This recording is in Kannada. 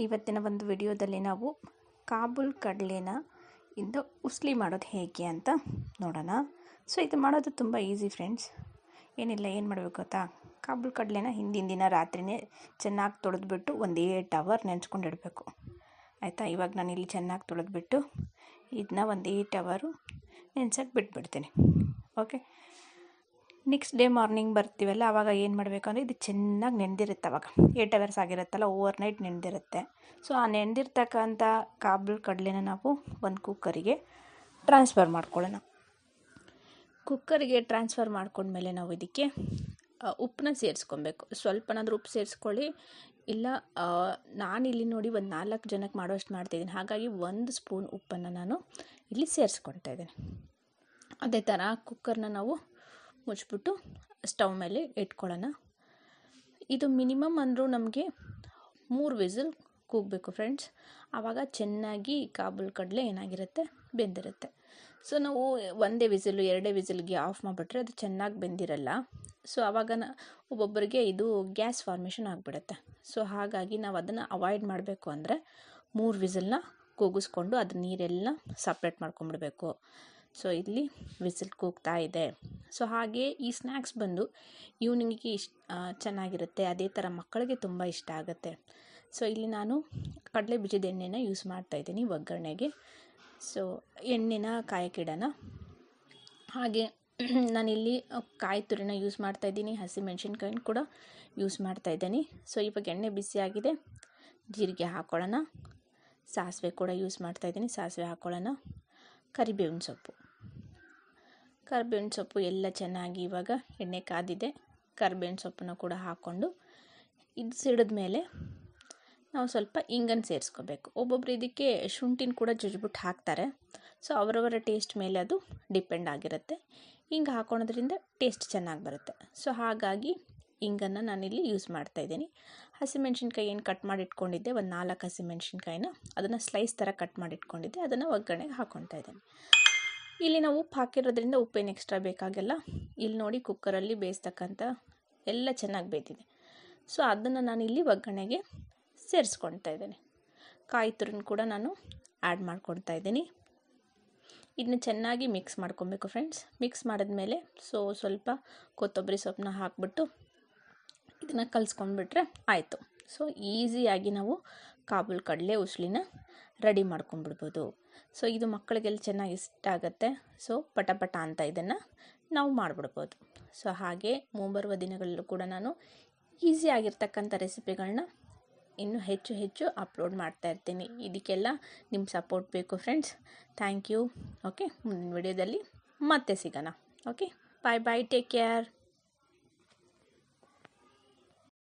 ಇವತ್ತಿನ ಒಂದು ವಿಡಿಯೋದಲ್ಲಿ ನಾವು ಕಾಬೂಲ್ ಕಡಲೆನ ಇಂದ ಉಸ್ಲಿ ಮಾಡೋದು ಹೇಗೆ ಅಂತ ನೋಡೋಣ. ಸೊ ಇದು ಮಾಡೋದು ತುಂಬ ಈಸಿ ಫ್ರೆಂಡ್ಸ್. ಏನಿಲ್ಲ, ಏನು ಮಾಡಬೇಕು ಗೊತ್ತಾ, ಕಾಬೂಲ್ ಕಡಲೆನ ಹಿಂದಿನ ದಿನ ರಾತ್ರಿನೇ ಚೆನ್ನಾಗಿ ತೊಳೆದ್ಬಿಟ್ಟು ಒಂದು 8 ಅವರ್ ನೆನೆಸ್ಕೊಂಡಿಡಬೇಕು. ಆಯಿತಾ. ಇವಾಗ ನಾನು ಇಲ್ಲಿ ಚೆನ್ನಾಗಿ ತೊಳೆದ್ಬಿಟ್ಟು ಇದನ್ನ ಒಂದು 8 ಅವರು ನೆನ್ಸಕ್ಕೆ ಬಿಟ್ಬಿಡ್ತೀನಿ. ಓಕೆ. ನೆಕ್ಸ್ಟ್ ಡೇ ಮಾರ್ನಿಂಗ್ ಬರ್ತೀವಲ್ಲ, ಆವಾಗ ಏನು ಮಾಡಬೇಕು ಅಂದರೆ ಇದು ಚೆನ್ನಾಗಿ ನೆನೆದಿರುತ್ತೆ. ಆವಾಗ 8 ಅವರ್ಸ್ ಆಗಿರುತ್ತಲ್ಲ, ಓವರ್ ನೈಟ್ ನೆನೆದಿರುತ್ತೆ. ಸೊ ಆ ನೆನೆದಿರ್ತಕ್ಕಂಥ ಕಾಬೂಲ್ ಕಡಲೆನ ನಾವು ಒಂದು ಕುಕ್ಕರಿಗೆ ಟ್ರಾನ್ಸ್ಫರ್ ಮಾಡ್ಕೊಳ್ಳೋಣ. ಕುಕ್ಕರಿಗೆ ಟ್ರಾನ್ಸ್ಫರ್ ಮಾಡ್ಕೊಂಡ್ಮೇಲೆ ನಾವು ಇದಕ್ಕೆ ಉಪ್ಪನ್ನ ಸೇರಿಸ್ಕೊಬೇಕು. ಸ್ವಲ್ಪನಾದರೂ ಉಪ್ಪು ಸೇರಿಸ್ಕೊಳ್ಳಿ. ಇಲ್ಲ, ನಾನಿಲ್ಲಿ ನೋಡಿ ಒಂದು 4 ಜನಕ್ಕೆ ಮಾಡೋಷ್ಟು ಮಾಡ್ತಾಯಿದ್ದೀನಿ, ಹಾಗಾಗಿ 1 ಸ್ಪೂನ್ ಉಪ್ಪನ್ನು ನಾನು ಇಲ್ಲಿ ಸೇರಿಸ್ಕೊಳ್ತಾ ಇದ್ದೀನಿ. ಅದೇ ಥರ ಕುಕ್ಕರ್ನ ನಾವು ಮುಚ್ಚಿಬಿಟ್ಟು ಸ್ಟವ್ ಮೇಲೆ ಇಟ್ಕೊಳ್ಳೋಣ. ಇದು ಮಿನಿಮಮ್ ಅಂದರೂ ನಮಗೆ 3 ವಿಸಿಲ್ ಕೂಗಬೇಕು ಫ್ರೆಂಡ್ಸ್. ಆವಾಗ ಚೆನ್ನಾಗಿ ಕಾಬೂಲ್ ಕಡಲೆ ಏನಾಗಿರುತ್ತೆ, ಬೆಂದಿರುತ್ತೆ. ಸೊ ನಾವು ಒಂದೇ ವಿಸಿಲು 2 ವಿಸಿಲ್ಗೆ ಆಫ್ ಮಾಡಿಬಿಟ್ರೆ ಅದು ಚೆನ್ನಾಗಿ ಬೆಂದಿರಲ್ಲ. ಸೊ ಆವಾಗ ಒಬ್ಬೊಬ್ಬರಿಗೆ ಇದು ಗ್ಯಾಸ್ ಫಾರ್ಮೇಷನ್ ಆಗಿಬಿಡುತ್ತೆ. ಸೊ ಹಾಗಾಗಿ ನಾವು ಅದನ್ನು ಅವಾಯ್ಡ್ ಮಾಡಬೇಕು ಅಂದರೆ 3 ವಿಸಿಲ್ನ ಕೂಗಿಸ್ಕೊಂಡು ಅದ್ರ ನೀರೆಲ್ಲ ಸಪ್ರೇಟ್ ಮಾಡ್ಕೊಂಬಿಡ್ಬೇಕು. ಸೊ ಇಲ್ಲಿ ವಿಸಿಲ್ ಕೂಗ್ತಾ ಇದೆ. ಸೊ ಹಾಗೆ ಈ ಸ್ನ್ಯಾಕ್ಸ್ ಬಂದು ಈವ್ನಿಂಗಿಗೆ ಚೆನ್ನಾಗಿರುತ್ತೆ. ಅದೇ ಥರ ಮಕ್ಕಳಿಗೆ ತುಂಬ ಇಷ್ಟ ಆಗುತ್ತೆ. ಸೊ ಇಲ್ಲಿ ನಾನು ಕಡಲೆ ಬೀಜದ ಎಣ್ಣೆನ ಯೂಸ್ ಮಾಡ್ತಾಯಿದ್ದೀನಿ ಒಗ್ಗರಣೆಗೆ. ಸೊ ಎಣ್ಣೆನ ಕಾಯಕ್ಕಿಡೋಣ. ಹಾಗೆ ನಾನಿಲ್ಲಿ ಕಾಯಿ ತುರಿನ ಯೂಸ್ ಮಾಡ್ತಾಯಿದ್ದೀನಿ, ಹಸಿಮೆಣ್ಸಿನ್ಕಾಯಿನ ಕೂಡ ಯೂಸ್ ಮಾಡ್ತಾಯಿದ್ದೀನಿ. ಸೊ ಇವಾಗ ಎಣ್ಣೆ ಬಿಸಿಯಾಗಿದೆ, ಜೀರಿಗೆ ಹಾಕ್ಕೊಳ್ಳೋಣ. ಸಾಸಿವೆ ಕೂಡ ಯೂಸ್ ಮಾಡ್ತಾಯಿದ್ದೀನಿ, ಸಾಸಿವೆ ಹಾಕ್ಕೊಳ್ಳೋಣ. ಕರಿಬೇವಿನ ಸೊಪ್ಪು ಎಲ್ಲ ಚೆನ್ನಾಗಿ ಇವಾಗ ಎಣ್ಣೆ ಕಾದಿದೆ. ಕರಿಬೇವಿನ ಸೊಪ್ಪನ್ನು ಕೂಡ ಹಾಕ್ಕೊಂಡು ಇದು ಸಿಡಿದ ಮೇಲೆ ನಾವು ಸ್ವಲ್ಪ ಇಂಗನ್ನು ಸೇರಿಸ್ಕೋಬೇಕು. ಒಬ್ಬೊಬ್ಬರು ಇದಕ್ಕೆ ಶುಂಠಿನ ಕೂಡ ಜಜ್ಜಿಬಿಟ್ಟು ಹಾಕ್ತಾರೆ. ಸೊ ಅವರವರ ಟೇಸ್ಟ್ ಮೇಲೆ ಅದು ಡಿಪೆಂಡ್ ಆಗಿರುತ್ತೆ. ಹಿಂಗೆ ಹಾಕ್ಕೊಳೋದ್ರಿಂದ ಟೇಸ್ಟ್ ಚೆನ್ನಾಗಿ ಬರುತ್ತೆ. ಸೊ ಹಾಗಾಗಿ ಇಂಗನ್ನು ನಾನಿಲ್ಲಿ ಯೂಸ್ ಮಾಡ್ತಾಯಿದ್ದೀನಿ. ಹಸಿಮೆಣ್ಸಿನ್ಕಾಯಿ ಏನು ಕಟ್ ಮಾಡಿ ಇಟ್ಕೊಂಡಿದ್ದೆ, ಒಂದು 4 ಹಸಿಮೆಣ್ಸಿನ್ಕಾಯಿನ ಅದನ್ನು ಸ್ಲೈಸ್ ಥರ ಕಟ್ ಮಾಡಿ ಇಟ್ಕೊಂಡಿದ್ದೆ, ಅದನ್ನು ಒಗ್ಗರಣೆಗೆ ಹಾಕ್ಕೊಳ್ತಾ ಇದ್ದೀನಿ. ಇಲ್ಲಿ ನಾವು ಉಪ್ಪು ಹಾಕಿರೋದ್ರಿಂದ ಉಪ್ಪೇನು ಎಕ್ಸ್ಟ್ರಾ ಬೇಕಾಗಲ್ಲ. ಇಲ್ಲಿ ನೋಡಿ ಕುಕ್ಕರಲ್ಲಿ ಬೇಯಿಸ್ತಕ್ಕಂಥ ಎಲ್ಲ ಚೆನ್ನಾಗಿ ಬೇಯ್ತಿದೆ. ಸೊ ಅದನ್ನು ನಾನು ಇಲ್ಲಿ ಒಗ್ಗರಣೆಗೆ ಸೇರಿಸ್ಕೊಳ್ತಾ ಇದ್ದೀನಿ. ಕಾಯಿ ತುರಿನ ಕೂಡ ನಾನು ಆ್ಯಡ್ ಮಾಡ್ಕೊಳ್ತಾ ಇದ್ದೀನಿ. ಇದನ್ನ ಚೆನ್ನಾಗಿ ಮಿಕ್ಸ್ ಮಾಡ್ಕೊಬೇಕು ಫ್ರೆಂಡ್ಸ್. ಮಿಕ್ಸ್ ಮಾಡಿದ್ಮೇಲೆ ಸ್ವಲ್ಪ ಕೊತ್ತಂಬರಿ ಸೊಪ್ಪನ್ನ ಹಾಕ್ಬಿಟ್ಟು ಇದನ್ನು ಕಲಿಸ್ಕೊಂಡ್ಬಿಟ್ರೆ ಆಯಿತು. ಸೊ ಈಸಿಯಾಗಿ ನಾವು ಕಾಬೂಲ್ ಕಡಲೆ ಉಸ್ಲಿನ ರೆಡಿ ಮಾಡ್ಕೊಂಡ್ಬಿಡ್ಬೋದು. ಸೊ ಇದು ಮಕ್ಕಳಿಗೆಲ್ಲ ಚೆನ್ನಾಗಿ ಇಷ್ಟ ಆಗುತ್ತೆ. ಸೊ ಪಟ ಅಂತ ಇದನ್ನು ನಾವು ಮಾಡಿಬಿಡ್ಬೋದು. ಸೊ ಹಾಗೆ ಮುಂಬರುವ ದಿನಗಳಲ್ಲೂ ಕೂಡ ನಾನು ಈಸಿಯಾಗಿರ್ತಕ್ಕಂಥ ರೆಸಿಪಿಗಳನ್ನ ಇನ್ನೂ ಹೆಚ್ಚು ಅಪ್ಲೋಡ್ ಮಾಡ್ತಾ ಇರ್ತೀನಿ. ಇದಕ್ಕೆಲ್ಲ ನಿಮ್ಮ ಸಪೋರ್ಟ್ ಬೇಕು ಫ್ರೆಂಡ್ಸ್. Thank you. ಓಕೆ, ಮುಂದಿನ ವಿಡಿಯೋದಲ್ಲಿ ಮತ್ತೆ ಸಿಗೋಣ. ಓಕೆ, ಬಾಯ್, ಟೇಕ್ ಕೇರ್.